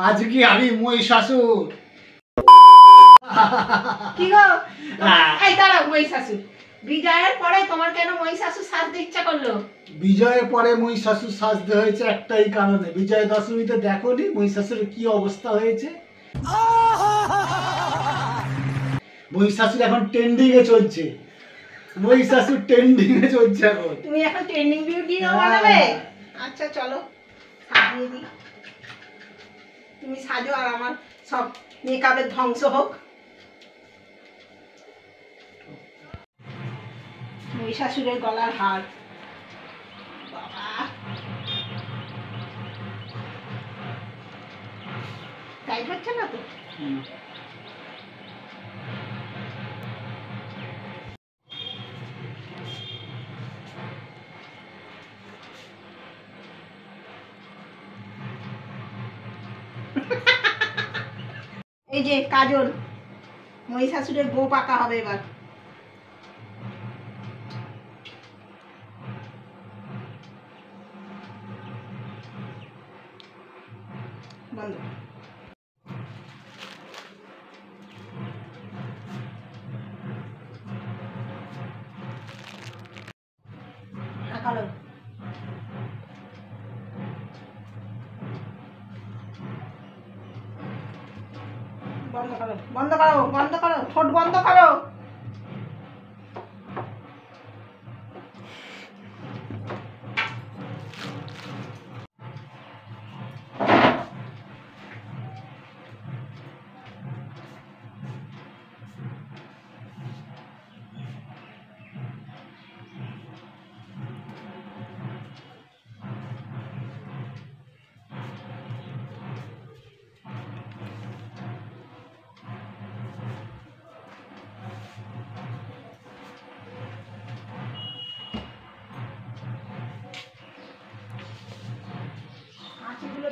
আজকে আমি মহিষাসুর। কি গো এই দাঁড়াও, মহিষাসুর বিজয়ের পরে তোমার কেন মহিষাসুর সাজতে ইচ্ছা করলো? বিজয়ের পরে মহিষাসুর সাজতে হয়েছে একটাই কারণে, বিজয় দশমীতে দেখোনি মহিষাসুরের কি অবস্থা হয়েছে? মহিষাসুর এখন ট্রেন্ডিং এ চলছে, মহিষাসুর ট্রেন্ডিং এ চলছে এখন। তুমি এখন ট্রেন্ডিং বিউটি বানাবে? আচ্ছা চলো সাজিয়ে দিই, তুমি সাজো আর আমার সব মেকআপের ধ্বংস হোক। মহিষাসুরের গলার হার, বাবা টাইট হচ্ছে না তো? এই যে কাজল, মহিষাসুরের গো পাকা হবে এবার। বন্ধ। কালো বন্ধ করো, বন্ধ করো, বন্ধ করো, ঠোঁট বন্ধ করো।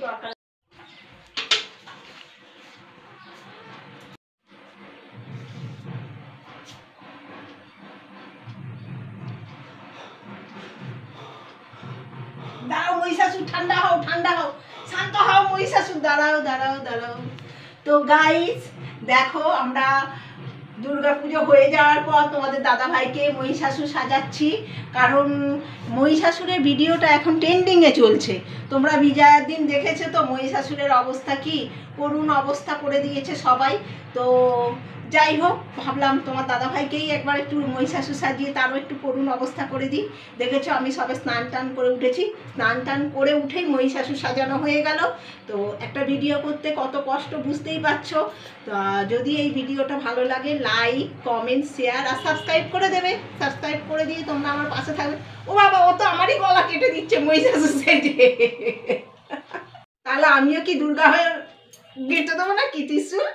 দরকার দাঁড়াও মহিষাসুর, ঠান্ডা হও, ঠান্ডা হও, শান্ত হও মহিষাসুর, দাঁড়াও দাঁড়াও দাঁড়াও। তো গাইস দেখো, আমরা দুর্গাপুজো হয়ে যাওয়ার পর তোমাদের দাদা ভাইকে মহিষাসুর সাজাচ্ছি, কারণ মহিষাসুরের ভিডিওটা এখন ট্রেন্ডিংয়ে চলছে। তোমরা বিজয়ার দিন দেখেছো তো মহিষাসুরের অবস্থা কি, করুণ অবস্থা করে দিয়েছে সবাই। তো যাই হোক, ভাবলাম তোমার দাদা ভাইকেই একবার একটু মহিষাসুর সাজিয়ে তারও একটু করুণ অবস্থা করে দিই। দেখেছো আমি সবে স্নান টান করে উঠেছি, স্নান টান করে উঠেই মহিষাসুর সাজানো হয়ে গেল। তো একটা ভিডিও করতে কত কষ্ট বুঝতেই পারছো। তো যদি এই ভিডিওটা ভালো লাগে লাইক কমেন্ট শেয়ার আর সাবস্ক্রাইব করে দেবে, সাবস্ক্রাইব করে দিয়ে তোমরা আমার পাশে থাকবে। ও বাবা, ও তো আমারই গলা কেটে দিচ্ছে মহিষাসুর সেজে। তাহলে আমিও কি দুর্গা হয়ে গেটে দেবো না কি ত্রিশূল?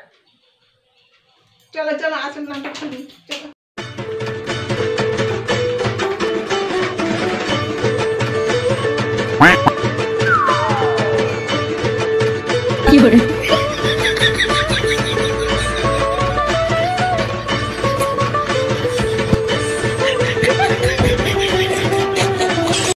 চলো চলো আসুন নাটক শুনি, চলো। কি করে